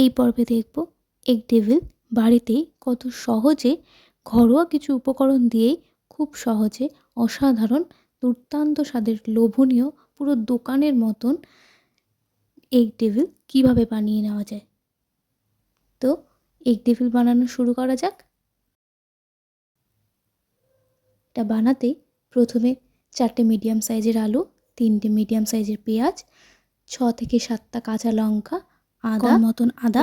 এই পর্বে দেখব এগ ডেভিল বাড়িতেই কত সহজে ঘরোয়া কিছু উপকরণ দিয়েই খুব সহজে অসাধারণ দুর্দান্ত স্বাদের লোভনীয় পুরো দোকানের মতন এগ ডেভিল কীভাবে বানিয়ে নেওয়া যায়। তো এগ ডেভিল বানানো শুরু করা যাক। এটা বানাতে প্রথমে 4টে মিডিয়াম সাইজের আলু, 3টে মিডিয়াম সাইজের পেঁয়াজ, 6 থেকে 7টা কাঁচা লঙ্কা, আদা মতন আদা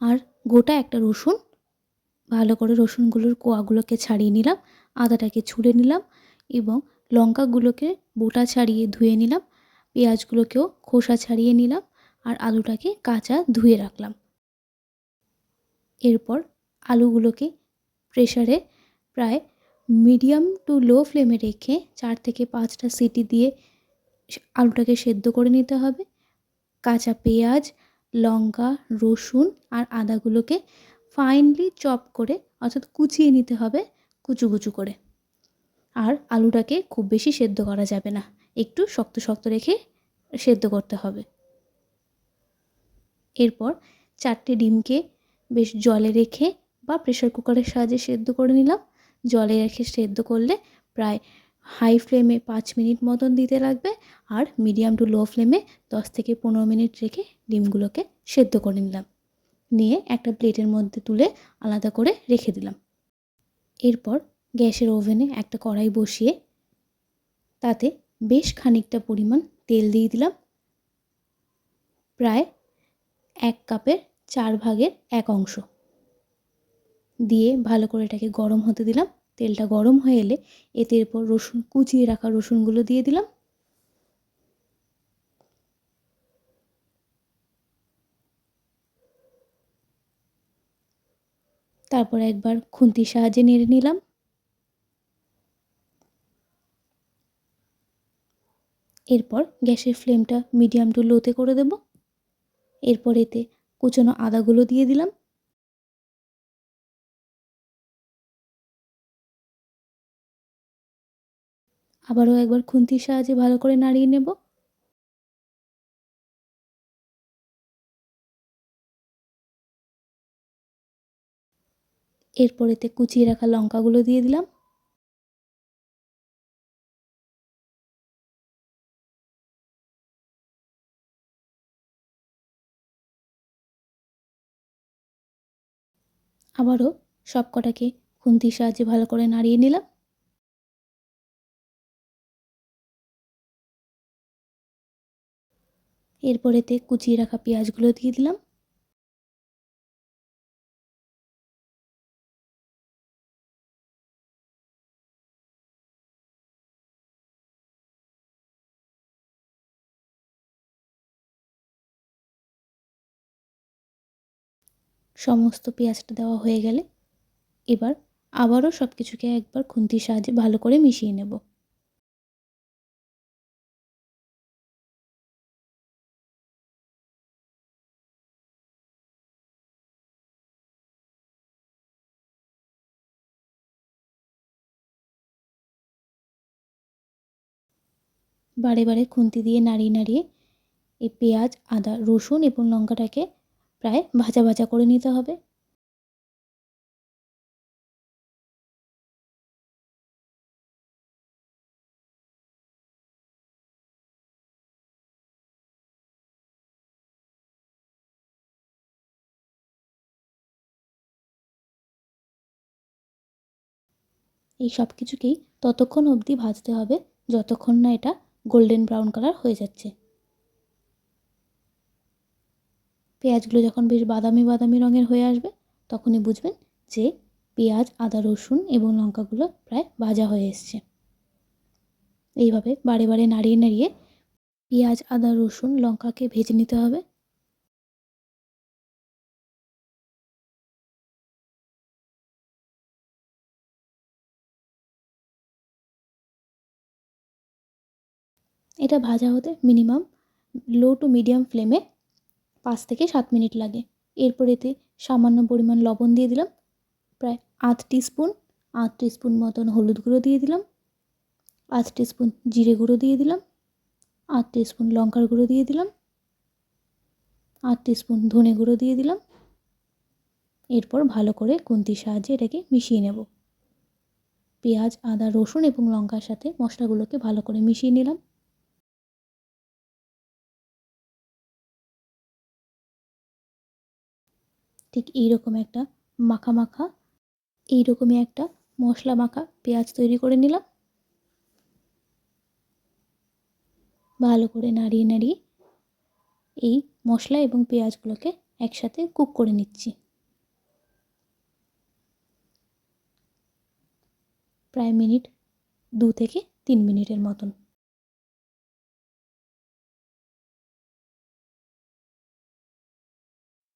আর গোটা একটা রসুন, ভালো করে রসুনগুলোর কোয়াগুলোকে ছাড়িয়ে নিলাম, আদাটাকে ছুলে নিলাম এবং লঙ্কাগুলোকে বোটা ছাড়িয়ে ধুয়ে নিলাম, পেঁয়াজগুলোকেও খোসা ছাড়িয়ে নিলাম আর আলুটাকে কাঁচা ধুয়ে রাখলাম। এরপর আলুগুলোকে প্রেসারে প্রায় মিডিয়াম টু লো ফ্লেমে রেখে 4 থেকে 5টা সিটি দিয়ে আলুটাকে সেদ্ধ করে নিতে হবে। কাঁচা পেঁয়াজ, লঙ্কা, রসুন আর আদাগুলোকে ফাইনলি চপ করে অর্থাৎ কুচিয়ে নিতে হবে কুচু কুচু করে। আর আলুটাকে খুব বেশি সেদ্ধ করা যাবে না, একটু শক্ত শক্ত রেখে সেদ্ধ করতে হবে। এরপর 4টে ডিমকে বেশ জলে রেখে বা প্রেসার কুকারের সাহায্যে সেদ্ধ করে নিলাম। জলে রেখে সেদ্ধ করলে প্রায় হাই ফ্লেমে 5 মিনিট মতন দিতে লাগবে আর মিডিয়াম টু লো ফ্লেমে 10 থেকে 15 মিনিট রেখে ডিমগুলোকে সেদ্ধ করে নিলাম। নিয়ে একটা প্লেটের মধ্যে তুলে আলাদা করে রেখে দিলাম। এরপর গ্যাসের ওভেনে একটা কড়াই বসিয়ে তাতে বেশ খানিকটা পরিমাণ তেল দিয়ে দিলাম, প্রায় 1 কাপের 4 ভাগের 1 অংশ দিয়ে ভালো করে এটাকে গরম হতে দিলাম। তেলটা গরম হয়ে এলে এতে এরপর রসুন কুচিয়ে রাখা রসুনগুলো দিয়ে দিলাম। তারপর একবার খুন্তির সাহায্যে নেড়ে নিলাম। এরপর গ্যাসের ফ্লেমটা মিডিয়াম টু লোতে করে দেব। এরপর এতে কুচনো আদাগুলো দিয়ে দিলাম। আবারও একবার খুন্তির সাহায্যে ভালো করে নাড়িয়ে নেব। এরপর এতে কুচিয়ে রাখা লঙ্কাগুলো দিয়ে দিলাম। আবারও সব কটাকে খুন্তির সাহায্যে ভালো করে নাড়িয়ে নিলাম। এরপর এতে কুচিয়ে রাখা পেঁয়াজগুলো দিয়ে দিলাম। সমস্ত পেঁয়াজটা দেওয়া হয়ে গেলে এবার আবারও সব কিছুকে একবার খুন্তির সাহায্যে ভালো করে মিশিয়ে নেব। বারে বারে খুন্তি দিয়ে নাড়িয়ে নাড়িয়ে এই পেঁয়াজ, আদা, রসুন এবং লঙ্কাটাকে প্রায় ভাজা ভাজা করে নিতে হবে। এই সব কিছুকেই ততক্ষণ অবধি ভাজতে হবে যতক্ষণ না এটা গোল্ডেন ব্রাউন কালার হয়ে যাচ্ছে। পেঁয়াজগুলো যখন বেশ বাদামি বাদামি রঙের হয়ে আসবে তখনই বুঝবেন যে পেঁয়াজ, আদা, রসুন এবং লঙ্কাগুলো প্রায় ভাজা হয়ে এসছে। এইভাবে বারে বারে নাড়িয়ে নাড়িয়ে পেঁয়াজ, আদা, রসুন, লঙ্কাকে ভেজে নিতে হবে। এটা ভাজা হতে মিনিমাম লো টু মিডিয়াম ফ্লেমে 5 থেকে 7 মিনিট লাগে। এরপর এতে সামান্য পরিমাণ লবণ দিয়ে দিলাম, প্রায় 1/2 টিস্পুন, 1/2 টিস্পুন মতন হলুদ গুঁড়ো দিয়ে দিলাম, 1/2 টিস্পুন জিরে গুঁড়ো দিয়ে দিলাম, 1/2 টিস্পুন লঙ্কার গুঁড়ো দিয়ে দিলাম, 1/2 টিস্পুন ধনে গুঁড়ো দিয়ে দিলাম, এরপর ভালো করে খুন্তির সাহায্যে এটাকে মিশিয়ে নেব। পেঁয়াজ, আদা, রসুন এবং লঙ্কার সাথে মশলাগুলোকে ভালো করে মিশিয়ে নিলাম। ঠিক এইরকম একটা মাখা মাখা, এইরকমই একটা মশলা মাখা পেঁয়াজ তৈরি করে নিলাম। ভালো করে নাড়িয়ে নাড়িয়ে এই মশলা এবং পেঁয়াজগুলোকে একসাথে কুক করে নিচ্ছি। প্রায় 2 থেকে 3 মিনিটের মতন।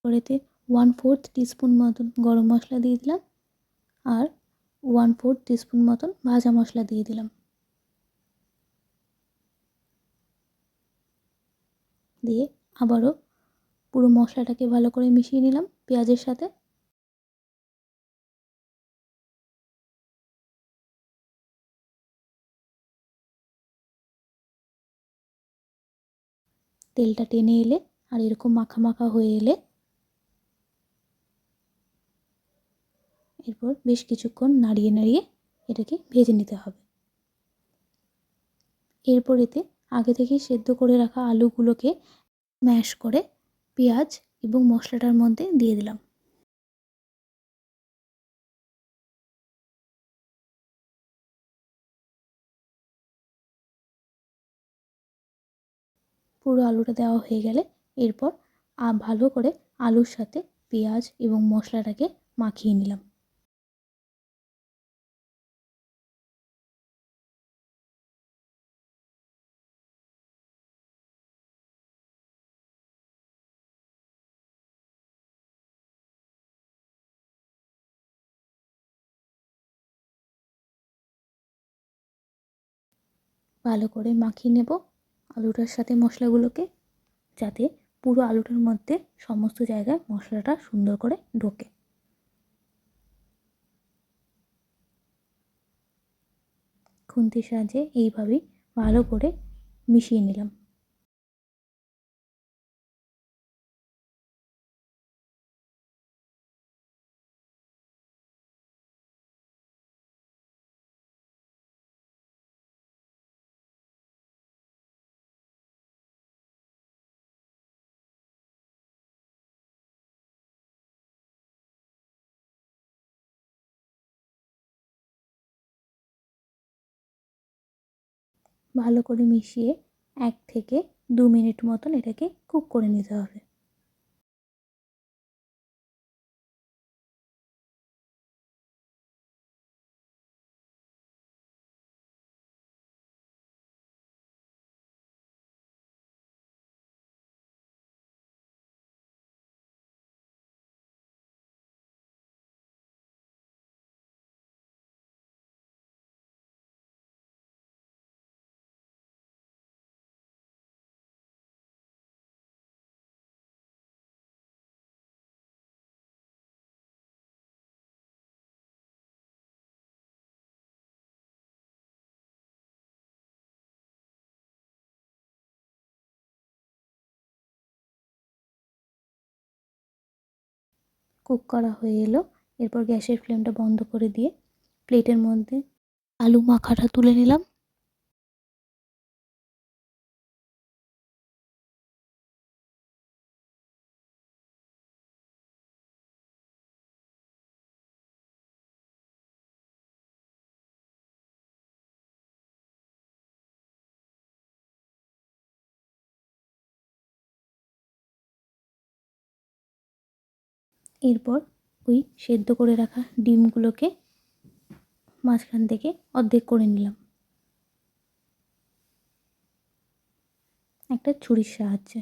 কড়াইতে 1/4 টিস্পুন মতন গরম মশলা দিয়ে দিলাম আর 1/4 টিস্পুন মতন ভাজা মশলা দিয়ে দিলাম। দিয়ে আবারও পুরো মশলাটাকে ভালো করে মিশিয়ে নিলাম পেঁয়াজের সাথে। তেলটা টেনে এলে আর এরকম মাখা মাখা হয়ে এলে এরপর বেশ কিছুক্ষণ নাড়িয়ে নাড়িয়ে এটাকে ভেজে নিতে হবে। এরপর এতে আগে থেকে সেদ্ধ করে রাখা আলুগুলোকে ম্যাশ করে পেঁয়াজ এবং মশলাটার মধ্যে দিয়ে দিলাম। পুরো আলুটা দেওয়া হয়ে গেলে এরপর ভালো করে আলুর সাথে পেঁয়াজ এবং মশলাটাকে মাখিয়ে নিলাম। ভালো করে মাখিয়ে নেব আলুটার সাথে মশলাগুলোকে, যাতে পুরো আলুটার মধ্যে সমস্ত জায়গায় মশলাটা সুন্দর করে ঢোকে। খুন্তির সাহায্যে এইভাবেই ভালো করে মিশিয়ে নিলাম। ভালো করে মিশিয়ে 1 থেকে 2 মিনিট মতন এটাকে কুক করে নিতে হবে। কুক করা হয়ে এলো, এরপর গ্যাসের ফ্লেমটা বন্ধ করে দিয়ে প্লেটের মধ্যে আলু মাখাটা তুলে নিলাম। এরপর ওই সেদ্ধ করে রাখা ডিমগুলোকে মাঝখান থেকে অর্ধেক করে নিলাম একটা ছুরির সাহায্যে।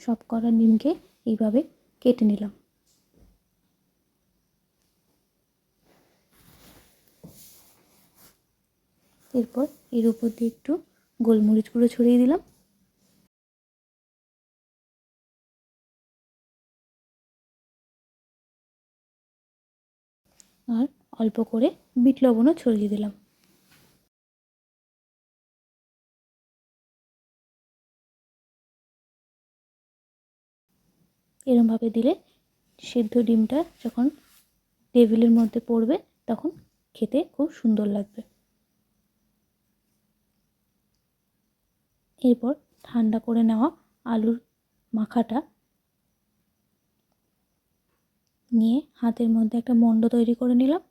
সব করা ডিমকে এইভাবে কেটে নিলাম। এরপর এর উপর দিয়ে একটু গোলমরিচ গুঁড়ো ছড়িয়ে দিলাম। আর অল্প করে বিট লবণও ছড়িয়ে দিলাম। এরমভাবে দিলে সিদ্ধ ডিমটা যখন টেবিলের মধ্যে পড়বে তখন খেতে খুব সুন্দর লাগবে। এরপর ঠান্ডা করে নেওয়া আলুর মাখাটা নিয়ে হাতের মধ্যে একটা মণ্ড তৈরি করে নিলাম।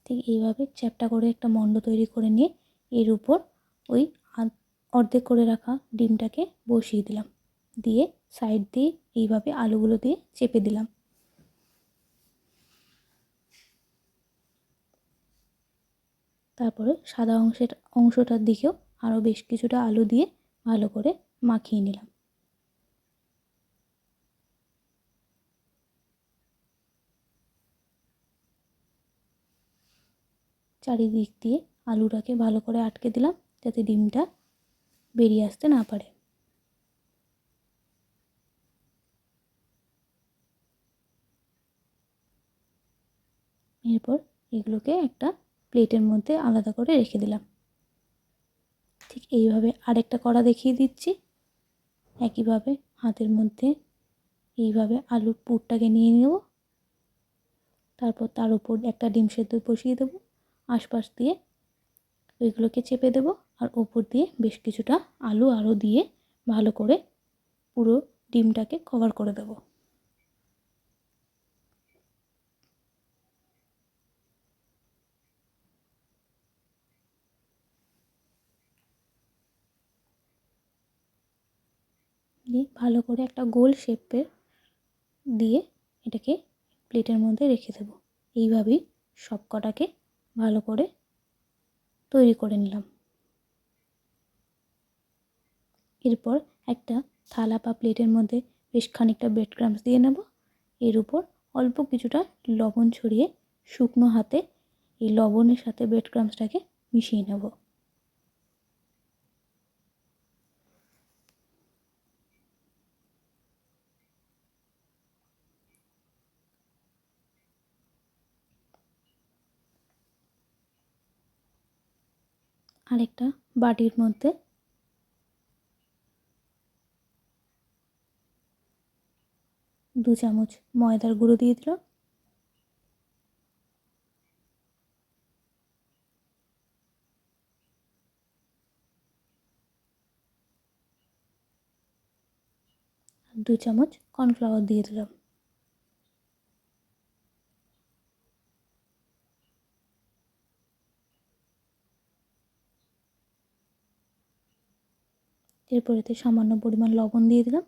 ঠিক এইভাবে চ্যাপ্টা করে একটা মণ্ড তৈরি করে নিয়ে এর উপর ওই অর্ধেক করে রাখা ডিমটাকে বসিয়ে দিলাম, দিয়ে সাইড দিয়ে এইভাবে আলুগুলো দিয়ে চেপে দিলাম। তারপরে সাদা অংশটার দিকেও আরও বেশ কিছুটা আলু দিয়ে ভালো করে মাখিয়ে নিলাম। চারিদিক দিয়ে আলুটাকে ভালো করে আটকে দিলাম যাতে ডিমটা বেরিয়ে আসতে না পারে। এরপর এগুলোকে একটা প্লেটের মধ্যে আলাদা করে রেখে দিলাম। ঠিক এইভাবে আরেকটা কড়া দেখিয়ে দিচ্ছি। একইভাবে হাতের মধ্যে এইভাবে আলুর পুরটাকে নিয়ে নেব, তারপর তার উপর একটা ডিম সেদ্ধ বসিয়ে দেবো, আশপাশ দিয়ে ওইগুলোকে চেপে দেবো, আর ওপর দিয়ে বেশ কিছুটা আলু আরও দিয়ে ভালো করে পুরো ডিমটাকে কভার করে দেবো। দিয়ে ভালো করে একটা গোল শেপের দিয়ে এটাকে প্লেটের মধ্যে রেখে দেবো। এইভাবেই সব কটাকে ভালো করে তৈরি করে নিলাম। এরপর একটা থালা বা প্লেটের মধ্যে বেশ খানিকটা ব্রেড ক্রাম্বস দিয়ে নেব। এর উপর অল্প কিছুটা লবণ ছড়িয়ে শুকনো হাতে এই লবণের সাথে ব্রেড ক্রাম্বসটাকে মিশিয়ে নেব। আরেকটা বাটির মধ্যে দু চামচ ময়দার গুঁড়ো দিয়ে দিলাম। দু চামচ কর্নফ্লাওয়ার দিয়ে দিলাম। এরপর এতে সামান্য পরিমাণ লবণ দিয়ে দিলাম।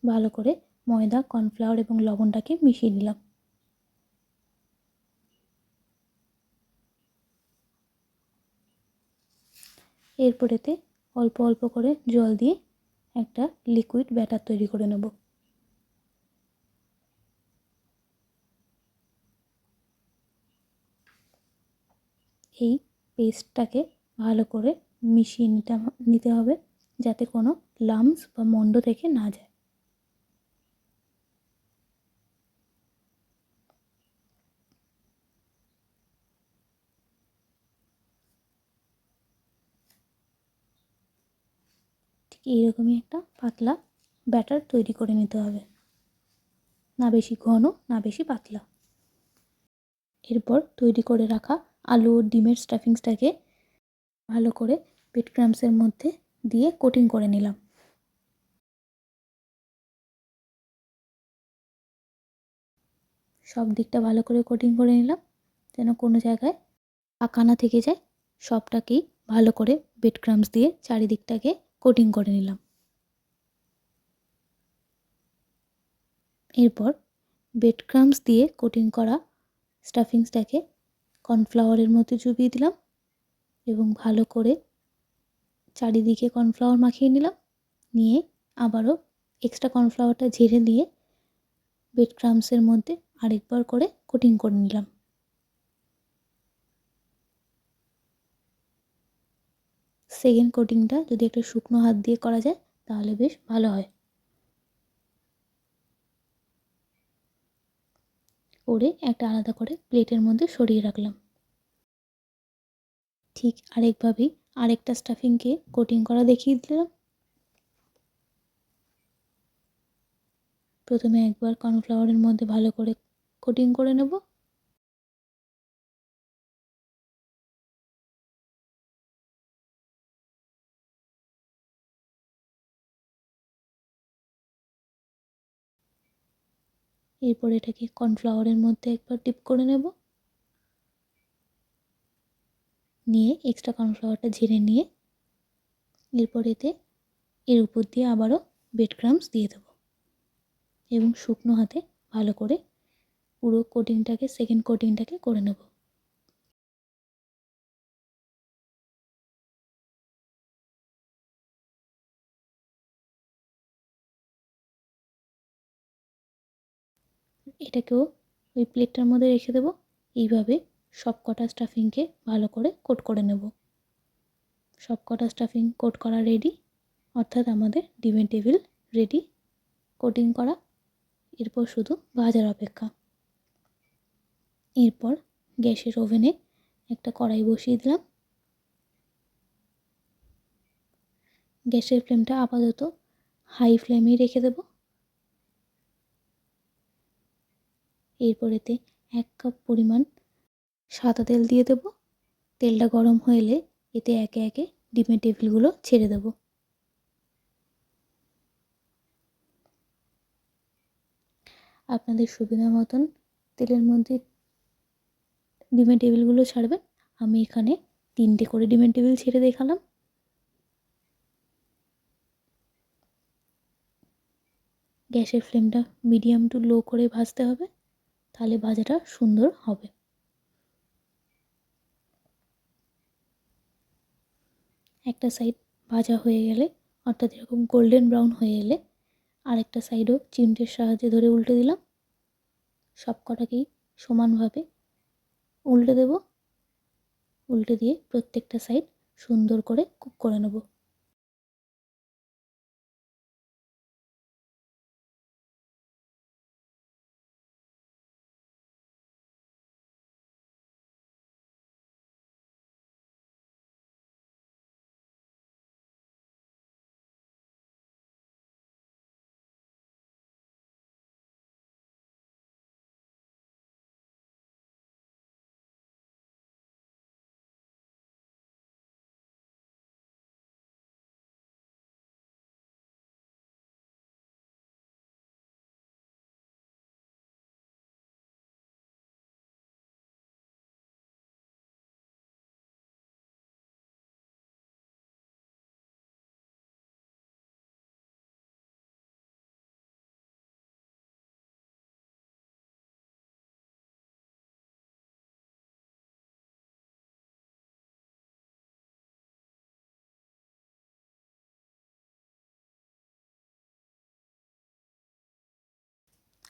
ভালো করে ময়দা, কর্নফ্লাওয়ার এবং লবণটাকে মিশিয়ে নিলাম। এরপর এতে অল্প অল্প করে জল দিয়ে একটা লিকুইড ব্যাটার তৈরি করে নেব। এই পেস্টটাকে ভালো করে মিশিয়ে নিতে হবে যাতে কোনো লাম্পস বা মণ্ড থেকে না যায়। ঠিক এইরকমই একটা পাতলা ব্যাটার তৈরি করে নিতে হবে, না বেশি ঘন না বেশি পাতলা। এরপর তৈরি করে রাখা আলু ও ডিমের স্টাফিংসটাকে ভালো করে ব্রেড ক্রাম্বসের মধ্যে দিয়ে কোটিং করে নিলাম। সব দিকটা ভালো করে কোটিং করে নিলাম যেন কোনো জায়গায় ফাঁকা না থেকে যায়। সবটাকেই ভালো করে ব্রেড ক্রাম্বস দিয়ে চারিদিকটাকে কোটিং করে নিলাম। এরপর ব্রেড ক্রাম্বস দিয়ে কোটিং করা স্টাফিংসটাকে কর্নফ্লাওয়ারের মধ্যে চুবিয়ে দিলাম এবং ভালো করে চারিদিকে কর্নফ্লাওয়ার মাখিয়ে নিলাম। নিয়ে আবারও এক্সট্রা কর্নফ্লাওয়ারটা ঝেড়ে দিয়ে ব্রেড ক্রাম্বসের মধ্যে আরেকবার করে কোটিং করে নিলাম। সেকেন্ড কোটিংটা যদি একটা শুকনো হাত দিয়ে করা যায় তাহলে বেশ ভালো হয়। করে একটা আলাদা করে প্লেটের মধ্যে সরিয়ে রাখলাম। ঠিক আরেকভাবেই আরেকটা স্টাফিংকে কোটিং করা দেখিয়ে দিলাম। প্রথমে একবার কর্নফ্লাওয়ারের মধ্যে ভালো করে কোটিং করে নেব। এরপর এটাকে কর্নফ্লাওয়ারের মধ্যে একবার ডিপ করে নেব। নিয়ে এক্সট্রা কর্নফ্লাওয়ারটা ঝেড়ে নিয়ে এরপর এর উপর দিয়ে আবারও ব্রেড ক্রাম্বস দিয়ে দেব এবং শুকনো হাতে ভালো করে পুরো কোটিংটাকে সেকেন্ড কোটিংটাকে করে নেব। এটাকেও ওই প্লেটটার মধ্যে রেখে দেব। এইভাবে সব কটা স্টাফিংকে ভালো করে কোট করে নেব। সব কটা স্টাফিং কোট করা রেডি, অর্থাৎ আমাদের ডিমের টেবিল রেডি কোটিং করা। এরপর শুধু ভাজার অপেক্ষা। এরপর গ্যাসের ওভেনে একটা কড়াই বসিয়ে দিলাম। গ্যাসের ফ্লেমটা আপাতত হাই ফ্লেমেই রেখে দেব। এরপর এতে 1 কাপ পরিমাণ সাদা তেল দিয়ে দেব। তেলটা গরম হয়ে এলে এতে একে একে ডিমের টেবিলগুলো ছেড়ে দেব। আপনাদের সুবিধা মতন তেলের মধ্যে ডিমের টেবিলগুলো ছাড়বেন। আমি এখানে 3টে করে ডিমের টেবিল ছেড়ে দেখালাম। গ্যাসের ফ্লেমটা মিডিয়াম টু লো করে ভাজতে হবে, তাহলে ভাজাটা সুন্দর হবে। একটা সাইড ভাজা হয়ে গেলে, অর্থাৎ এরকম গোল্ডেন ব্রাউন হয়ে এলে আরেকটা সাইডও চিমটের সাহায্যে ধরে উল্টে দিলাম। সব কটাকেই সমানভাবে উল্টে দেব। উল্টে দিয়ে প্রত্যেকটা সাইড সুন্দর করে কুক করে নেব।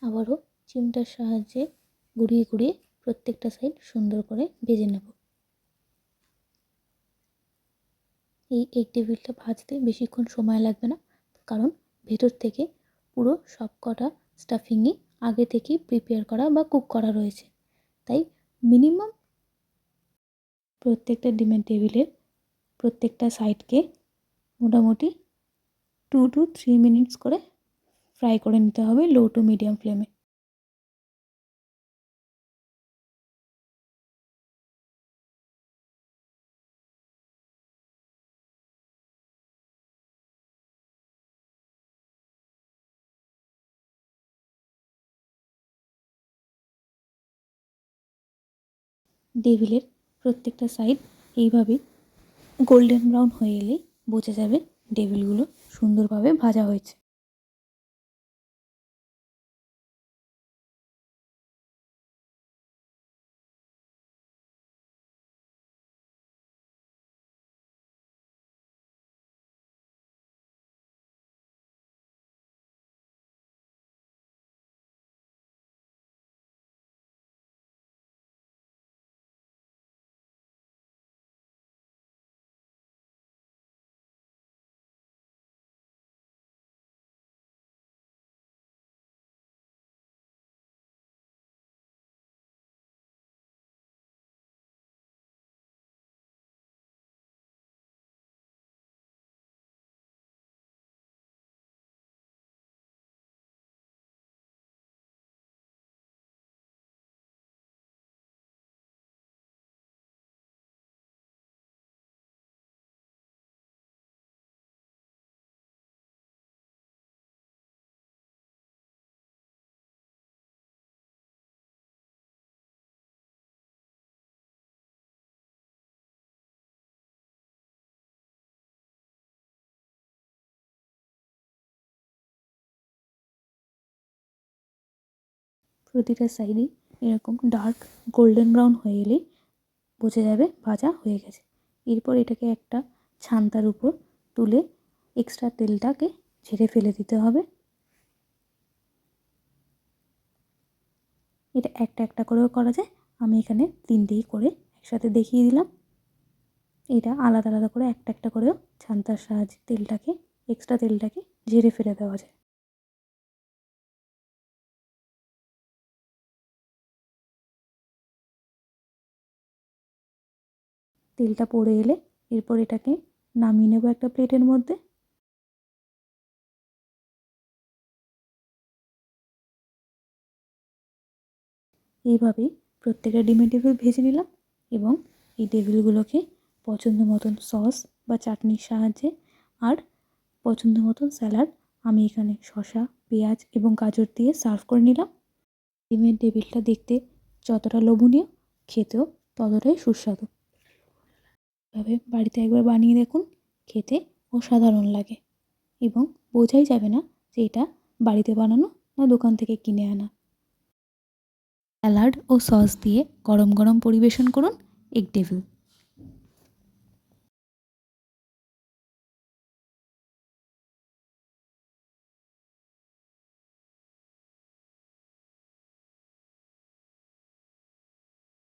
আবারও চিমটার সাহায্যে ঘুরিয়ে ঘুরিয়ে প্রত্যেকটা সাইড সুন্দর করে ভেজে নেব। এই এগ টেবিলটা ভাজতে বেশিক্ষণ সময় লাগবে না, কারণ ভেতর থেকে পুরো সব কটা স্টাফিংই আগে থেকেই প্রিপেয়ার করা বা কুক করা রয়েছে। তাই মিনিমাম প্রত্যেকটা ডিমের টেবিলের প্রত্যেকটা সাইডকে মোটামুটি 2 to 3 মিনিটস করে ফ্রাই করে নিতে হবে লো টু মিডিয়াম ফ্লেমে। টেবিলের প্রত্যেকটা সাইড এইভাবে গোল্ডেন ব্রাউন হয়ে এলেই বোঝা যাবে টেবিলগুলো সুন্দরভাবে ভাজা হয়েছে। প্রতিটা সাইডই এরকম ডার্ক গোল্ডেন ব্রাউন হয়ে এলেই বোঝা যাবে ভাজা হয়ে গেছে। এরপর এটাকে একটা ছান্তার উপর তুলে এক্সট্রা তেলটাকে ঝেড়ে ফেলে দিতে হবে। এটা একটা একটা করেও করা যায়, আমি এখানে 3টেই করে একসাথে দেখিয়ে দিলাম। এটা আলাদা আলাদা করে একটা একটা করেও ছান্তার সাহায্যে তেলটাকে এক্সট্রা তেলটাকে ঝেড়ে ফেলে দেওয়া যায়। তেলটা পড়ে এলে এরপর এটাকে নামিয়ে নেব একটা প্লেটের মধ্যে। এইভাবেই প্রত্যেকটা ডিমের টেবিল ভেজে নিলাম এবং এই টেবিলগুলোকে পছন্দ মতন সস বা চাটনির সাহায্যে আর পছন্দ মতন স্যালাড, আমি এখানে শসা, পেঁয়াজ এবং গাজর দিয়ে সার্ভ করে নিলাম। ডিমের টেবিলটা দেখতে যতটা লোভনীয়, খেতেও ততটাই সুস্বাদু। এভাবে বাড়িতে একবার বানিয়ে দেখুন, খেতে অসাধারণ লাগে এবং বোঝাই যাবে না যে এটা বাড়িতে বানানো না দোকান থেকে কিনে আনা। স্যালাড ও সস দিয়ে গরম গরম পরিবেশন করুন এগ টেবিল।